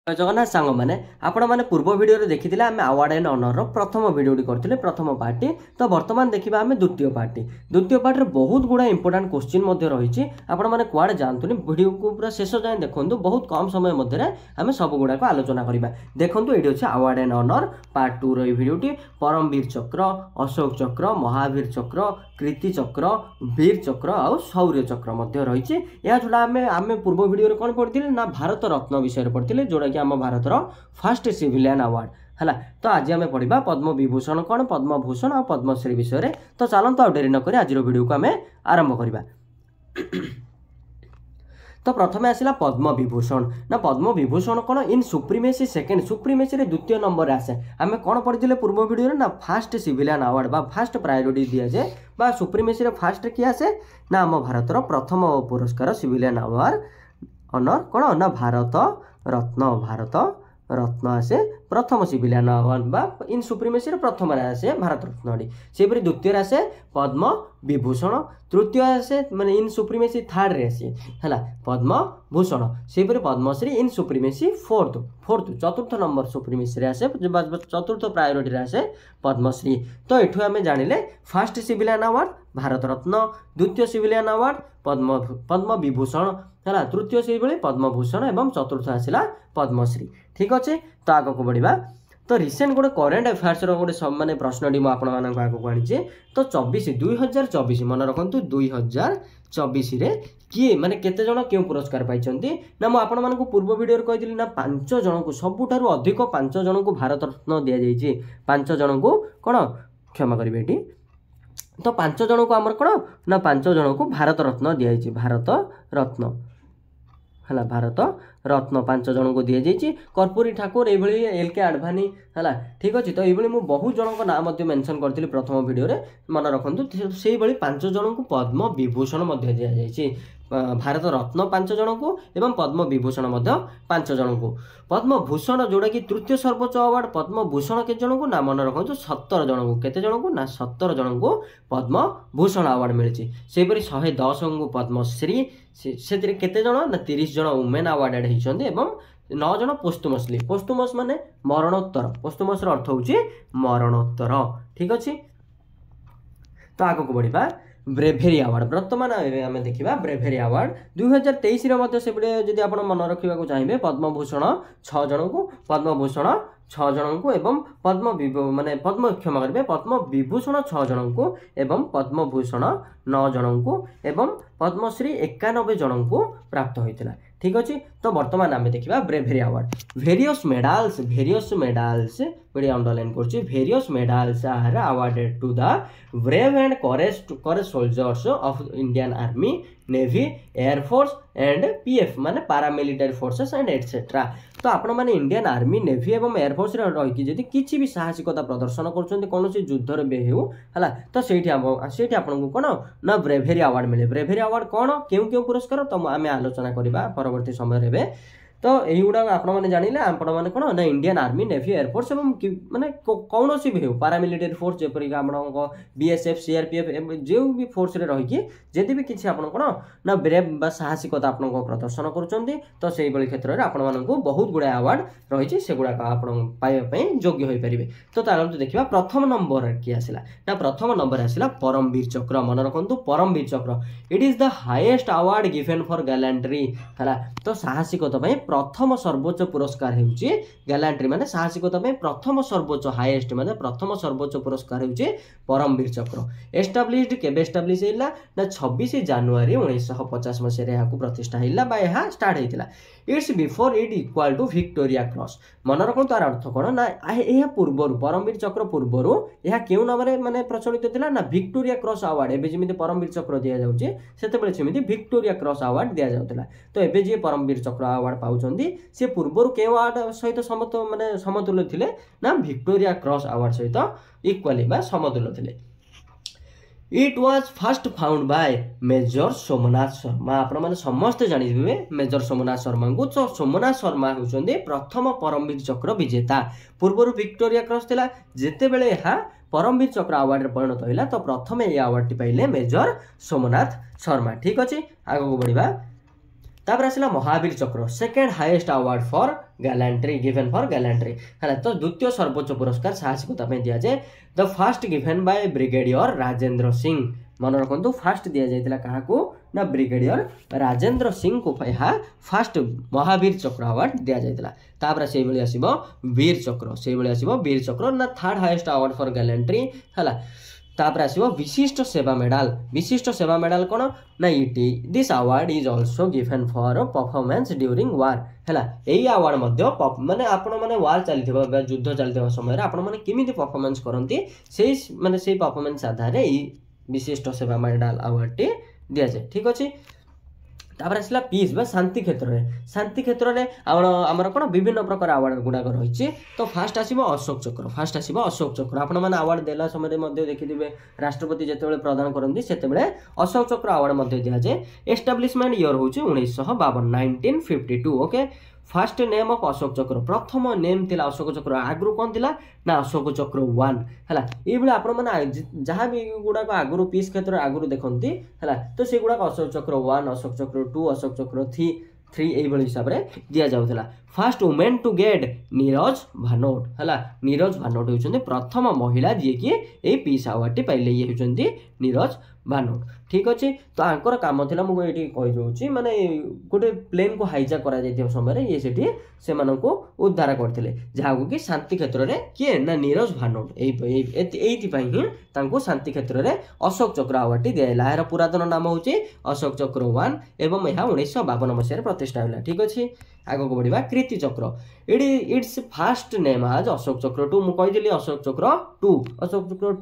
जगन्नाथ सांग मैंने आपण मैंने पूर्व वीडियो देखी आम अवार्ड एंड ऑनर प्रथम वीडियो करते प्रथम पार्टी। तो बर्तमान देखा आम द्वितीय पार्टी बहुत गुड़ा इंपोर्टाट क्वेश्चन रही मैंने कुआड़े जातुनि वीडियो को पूरा शेष जाए देखूँ बहुत कम समय मध्य आम सब गुड़ाक आलोचना करवा। देखूँ ये अच्छे अवार्ड एंड ऑनर पार्ट 2 रीडियोटी परमवीर चक्र अशोक चक्र महावीर चक्र कृति चक्र वीर चक्र आउ शौर्य चक्र रही। यह छड़ा आम पूर्व वीडियो कौन पढ़ी ना भारत रत्न विषय पढ़ी जोटा कि आम भारतर फर्स्ट सिविलियन अवार्ड है। तो आज आम पढ़ा पद्म विभूषण कौन पद्म भूषण और पद्मश्री विषय। तो चलते आ डेरी नक आज वीडियो को आम आरंभ करवा। तो प्रथम आसला पद्म विभूषण ना पद्म विभूषण कौन इन सुप्रीमेसी सेकेंड सुप्रीमेसी द्वितीय नंबर आसे। आम कौन पढ़ी पूर्व वीडियो ना फास्ट सिविलियन अवार्ड बा फास्ट प्रायोरिटी दि जाए बा सुप्रीमेसी फास्ट किए आसे ना आम भारतर प्रथम पुरस्कार सिविलियन अवार्ड ऑनर कौन ना भारत रत्न आसे प्रथम सिविलियन अवार्ड बा इन सुप्रीमेसी प्रथम आसे भारत रत्न सेपरी द्वितीय आसे पद्म विभूषण तृतीय आसे माने इन सुप्रीमेसी थर्ड रे आसे है पद्म भूषण सेपरी पद्मश्री इन सुप्रीमेसी फोर्थ चतुर्थ नंबर सुप्रीमेसी आसे चतुर्थ प्रायोरिटी आसे पद्मश्री। तो ये आम जानिले first civilian award Bharat Ratna द्वितीय सिविलियन अवार्ड पद्म विभूषण है तृतीय से पद्म भूषण एवं चतुर्थ आसला पद्मश्री। ठीक अच्छे। तो आग को बढ़ा। तो रिसेंट गोटे करेन्ट अफेयर्स गोटे माने प्रश्नटी मुझे आगे आनी। तो 2024 मन रखु 2024 किए माने केते जन क्यों पुरस्कार पाई ना मुझे पूर्व वीडियो कही ना 5 जन को सबुठारु अधिक 5 जन को भारत रत्न दि जाइए 5 जन को कौन क्षमा करेंगे ये। तो 5 जन को आमर कौन ना 5 जन को भारत रत्न दि जाइए भारत रत्न है भारत रत्न 5 जन को दि जाइए कर्पूरी ठाकुर ये एल के आडवाणी है। ठीक अच्छे। तो ये मुझे बहुत जन नाम मेंशन करी प्रथम वीडियो मन रखु से 5 जन को पद्म विभूषण दि जाइए भारत रत्न 5 जन को एवं पद्म विभूषण 5 जन को पद्म भूषण जोड़ा कि तृतीय सर्वोच्च अवार्ड पद्म भूषण के जन को ना मन रखु 17 जन को केते जन को ना 17 जन को पद्म भूषण अवार्ड मिली। सेपरी 110 को पद्मश्री से केते जन ना 30 जन वुमेन अवार्डेड होती एवं 9 जन पोस्टुमस माने मरणोत्तर पोस्टुमस अर्थ हूँ मरणोत्तर। ठीक अच्छे। तो आग को बढ़ा ब्रेभेरी अवार्ड बर्तमान आम देखा ब्रेभेरी अवार्ड 2023 जदि आप मन रखा चाहिए पद्म भूषण 6 जन को पद्म भूषण 6 जन को एवं माने पद्म क्षमा करेंगे पद्म विभूषण 6 जन को एवं पद्म भूषण 9 जन को एवं पद्मश्री 91 जन को प्राप्त होता। ठीक अच्छे। तो बर्तमान आम देखा bravery award various medals video underline कर various medals are awarded to the brave and courage soldiers of Indian army navy air force and PF माने पारामिलिटारी फोर्सेस एंड एटसेट्रा। तो आपण माने इंडियन आर्मी नेवी एवं एयरफोर्स रही जदि किसी भी साहसिकता प्रदर्शन कर युद्धर भी है तो से आपको कौन ना ब्रेभेरी अवार्ड मिले। ब्रेभेरी अवार्ड कौन क्यों पुरस्कार तो आम आलोचना करवा परवर्ती समय। तो यही गुड़ा आपने जानिले आपण मैंने कौन ना इंडियन आर्मी नेवी एयरफोर्स माने कौन सी भी हो पारामिलिटारी फोर्स जेपरिक आप बीएसएफ सीआरपीएफ जो भी फोर्स रही जदि भी किसी आप कौन ना ब्रेव साहसिकता आप प्रदर्शन कर तो से क्षेत्र में आपण बहुत गुड़ा अवार्ड रही से गुड़ाक आपई योग्य हो पारे। तो चलते देखा प्रथम नंबर किए आसला ना प्रथम नंबर आसला परमवीर चक्र मन रखु परमवीर चक्र it is the highest award given for gallantry है। तो साहसिकता प्रथम सर्वोच्च पुरस्कार होउची गैलेंट्री माने साहसिकता प्रथम सर्वोच्च हाईएस्ट माने प्रथम सर्वोच्च पुरस्कार होउची परमवीर चक्र। एस्टाब्लिश्ड केबे एस्टाब्लिश हैला ना 26 जनवरी 1950 मसीह यहाँ प्रतिष्ठा हैला बा यहाँ स्टार्ट हैतिला। It's before it equal to Victoria cross मन रखु तार अर्थ कौन ना यह पूर्वर परमवीर चक्र पूर्वर यह क्यों नाम माने प्रचलित थिला ना विक्टोरिया क्रॉस अवार्ड एबे जेमिति परमवीर चक्र दिया जाउची सेतेबेले सेमिति विक्टोरिया क्रॉस अवार्ड दिया जाउतिला। तो एबे जे परमवीर चक्र अवार्ड पाउचंदी से पूर्वर के अवार्ड सहित समतुल्य थिले ना विक्टोरिया क्रॉस अवार्ड सहित इक्वाली बा समतुल्य थिले। It was first found by major Somnath Sharma आपण मैंने समस्त जानिबे मेजर सोमनाथ शर्मा को। तो सोमनाथ शर्मा होउचंदी प्रथम परमवीर चक्र विजेता पूर्वर विक्टोरिया क्रॉस थिला जेते बेले यहाँ परमवीर चक्र अवार्ड रे परिणत होइला तो प्रथम ये अवार्ड टी पाइले मेजर सोमनाथ शर्मा। ठीक अछि। आगो बढ़िबा। तापर आसला महावीर चक्र second highest award for gallantry given for gallantry है तो द्वितीय सर्वोच्च पुरस्कार साहसिकता दि जाए the first given by brigadier Rajendra Singh मन रखु फास्ट दि जाता क्या ना ब्रिगेडियर राजेंद्र सिंह को यह फास्ट महावीर चक्र अवार्ड दि जाता तापर से आसो वीर चक्र से आसो वीर चक्र ना third highest award for gallantry है तापर आसो विशिष्ट सेवा मेडल कौन ना it this award is also given for performance during war है यही अवार्ड माने आपण मैंने वार चलता युद्ध चलता समय आपण मैंने केमी परफॉर्मेंस करती से माने से परफॉर्मेंस आधार विशिष्ट सेवा मेडल अवार्ड टी दि जाए ठीक अच्छे तापर आसला पीस बा शांति क्षेत्र में आमर कौन विभिन्न प्रकार अवार्ड गुड़ाक रही तो फास्ट आसो अशोक चक्र आपण मैंने अवार्ड देला समय देखिए राष्ट्रपति जिते प्रदान करती से अशोक चक्र अवार्ड दि जाए एस्टाब्लिशमेंट इयर हूँ 1952 okay fast name of Ashok चक्र प्रथम नेम थिला अशोक चक्र आगु कौन थिला ना अशोक चक्र 1 है ये आपण मैंने जहाँ भी गुड़ाक आगु पीस क्षेत्र आगु देखती है तो से गुड़ाक अशोक चक्र 1 अशोक चक्र 2 अशोक चक्र 3 यही हिसाब से दि जाऊला first women to get Neerja Bhanot है नीरज भानोट होती प्रथम महिला जी कि पीस अवार्ड पाइले ये होती नीरज भानोट ठीक अच्छे तो आंकर काम था मुझे कहीदे माने गोटे प्लेन को हाइजैक कर समय ये से उद्धार करते जहाँ कि शांति क्षेत्र में किए ना नीरज भानोट ही शांति क्षेत्र में अशोक चक्र अवार्ड टी दिया यार पुरातन नाम हूँ अशोक चक्र 1 एवं यह 1952 मसीह प्रतिष्ठा है ठीक अच्छे आग को बढ़ा कीर्ति चक्र इट्स फास्ट नेम आज अशोक चक्र 2 मुझे अशोक चक्र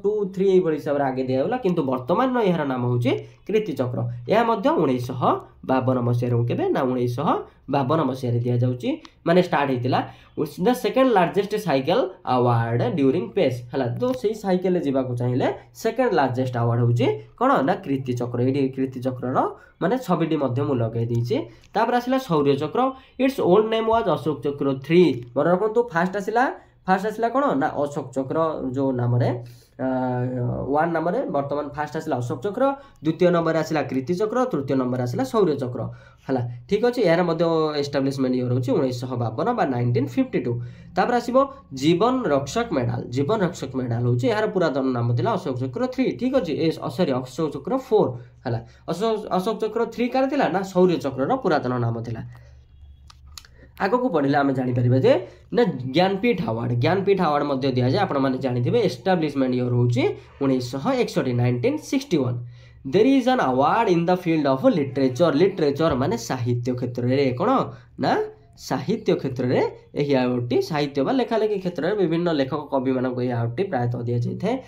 2 3 यही हिसाब से आगे दिगला किंतु वर्तमान यार नाम हूँ कीर्ति चक्र यह 1952 मसीह के ना 1952 मसीह दि जाऊँगी माने स्टार्ट होता the second largest cycle award during peace है तो से साइकेल जावाक चाहिए सेकेंड लार्जेस्ट अवार्ड हूँ कौन ना कीर्ति चक्र ये कीर्ति चक्र माने छविटी मुझे लगे देती तापर आसला शौर्य चक्र it's old name was Ashok चक्र 3 मन रखु फास्ट आसला कौन ना अशोक चक्र जो नाम 1 नाम बर्तमान फास्ट आसला अशोक चक्र द्वितीय नंबर आसला कीर्ति चक्र तृतीय नंबर आसला शौर्य चक्र है ठीक अच्छे यार एस्टाब्लिशमेंट इयर हूँ 1952 बा 1952 तापर आसो जीवन रक्षक मेडल हूँ यार पुरातन नाम था अशोक चक्र 3 ठीक अच्छे सॉरी अशोक चक्र 4 है अशोक चक्र 3 कार थिला ना शौर्य चक्र पुरातन नाम था आग को पढ़ला आम जापर ना ज्ञानपीठ अवार्ड दि जाए आपने जानते एस्टाब्लिशमेंट इयर हूँ 1961 there is an award in the field of literature माने साहित्य क्षेत्र में कौन ना साहित्य क्षेत्र में यही अवार्ड साहित्य बा लेखालेखी क्षेत्र में विभिन्न लेखक कवि मानक यह अवार्ड प्रायतः दि जाए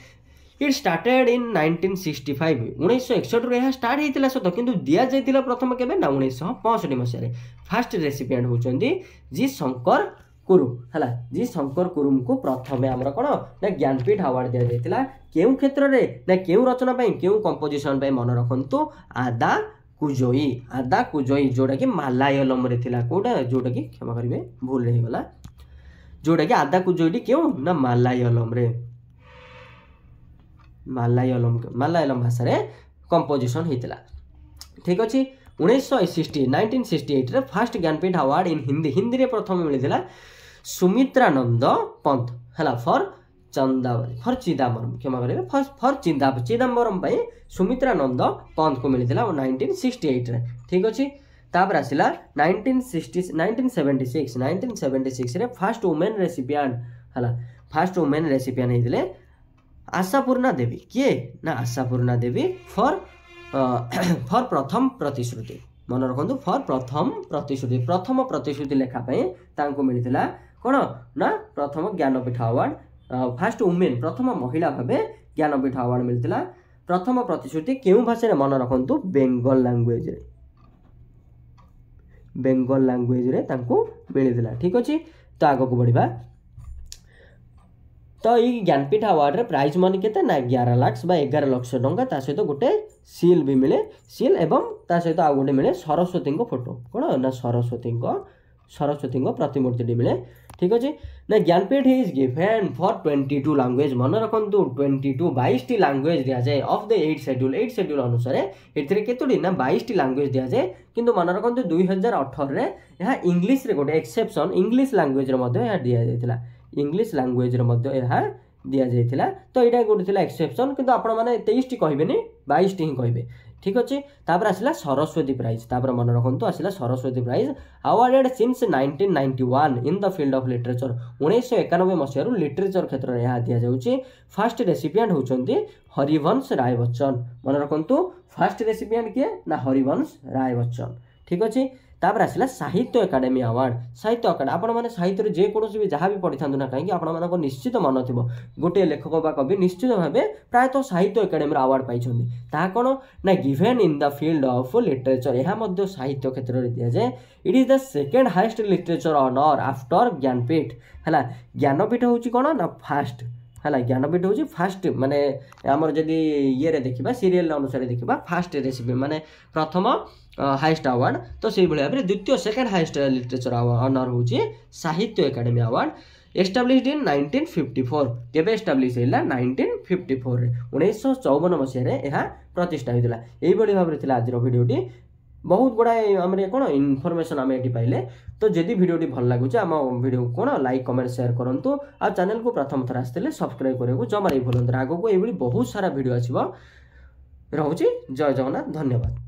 इट स्टार्टेड इन 1965 1961 यह स्टार्ट होता सत कि दि जाता प्रथम के ना 1965 मसीह फास्ट रेसिपिएंट होती जी शंकर कुरु है जी शंकर कुरुम को प्रथम आमर कौन ना ज्ञानपीठ अवार्ड दि जाता क्यों क्षेत्र में ना क्यों रचना क्यों कंपोजिशन मन रखु आदा कुजोई जोटा कि मालायालम रे थिला कोटा जोटा कि क्षमा करेंगे भूल रही गला जोटा कि आदा कुजोई क्यों ना मालायालम भाषा रे कंपोजिशन होता ठीक अच्छे 1968 fast Jnanpith award in Hindi रे प्रथम मिलता सुमित्रानंद पंत है फॉर चिदम्बरम क्षमा करेंगे फॉर चिदम्बरम सुमित्रानंद पंत को मिलता 1968 रे ठीक अच्छे तापर आसला 1976 रे फास्ट वुमेन रेसिपिएंट होते आशापूर्णा देवी किए ना आशापूर्णा देवी फॉर प्रथम प्रतिश्रुति मन रखु फॉर प्रथम प्रतिश्रुति लेखापी मिलता कौन ना प्रथम ज्ञानपीठ अवार्ड फास्ट वुमेन प्रथम महिला भाव ज्ञानपीठ अवार्ड मिलता प्रथम प्रतिश्रुति क्यों भाषा मन रखु बेंगल लैंग्वेज रे मिलता ठीक अच्छे तो आग को बढ़ा तो ये ज्ञानपीठ अवार्ड रे प्राइज मनी केते ना 11 लाख 11 लाख टंका सहित गोटे सील भी मिले सील एवं ता सहित आ गोटे मिले सरस्वती को फोटो कौन ना सरस्वती सरस्वती प्रतिमूर्ति मिले ठीक अच्छे ना Jnanpith is given for 22 language मन रखु 22 लैंग्वेज दि जाए ऑफ द 8 शेड्यूल अनुसार एथिरे केतोटी ना 22 लैंग्वेज दि जाए किंतु मन रखु 2018 रे यह इंग्लिश रे गोटे एक्सेप्शन इंग्लिश लैंग्वेज रे मध्ये यह दिया जायतिला इंग्लिश लैंग्वेज रे मध्ये यह दिया जायतिला तो एटा गोटे थिला एक्सेप्शन किंतु आपण माने 23 टी कहबेनी 22 टी ही कहबे ठीक अच्छे तापर आसला सरस्वती प्राइज तापर मन रखु आसला Saraswati prize awarded since 1991 in the field of literature 1991 मसीह लिटरेचर क्षेत्र में यह दि जाऊँगी फास्ट रेसिपिएंट होती हरिवंश राय बच्चन मन रखु फास्ट रेसिपिएंट किए ना हरिवंश राय बच्चन ठीक अच्छे तापर आसला साहित्य एकाडेमी अवार्ड साहित्य अकाडेमी आपण मैंने साहित्य जेकोसी भी जहाँ भी पढ़ी था ना कहीं आप निश्चित मन थी गोटे लेखक बा कवि निश्चित भाव प्रायतः साहित्य एकाडेमी अवार्ड पाई कौन ना given in the field of literature यह साहित्य क्षेत्र में दि जाए it is the second highest literature honour after Jnanpith है ज्ञानपीठ हूँ कौन ना फास्ट है ज्ञानपीठ हूँ फास्ट माने आमर जदि ये देखा सीरियल अनुसार देखा फास्ट रेसिपी माने प्रथम हाईएस्ट अवार्ड तो से भाव में द्वितीय सेकेंड हाईएस्ट लिटरेचर ऑनर हूँ साहित्य एकाडेमी अवार्ड एस्टाब्लिश्ड इन 1954 केबे एस्टाब्लिश हैला 1954 रे 1954 मसीह यह प्रतिष्ठा होता यही भाव में आज भिडियोटी बहुत गुड़ाए आम कौन इनफॉरमेशन आम ये पाइले तो जदि भिडियोटी भल लगुच आम भिडियो कौन लाइक कमेंट शेयर करूँ आ चैनल को प्रथम थर आसते सब्सक्राइब करने को जमार भूलु आगो को ये बहुत सारा भिडियो आसो रोचे जय जगन्नाथ धन्यवाद।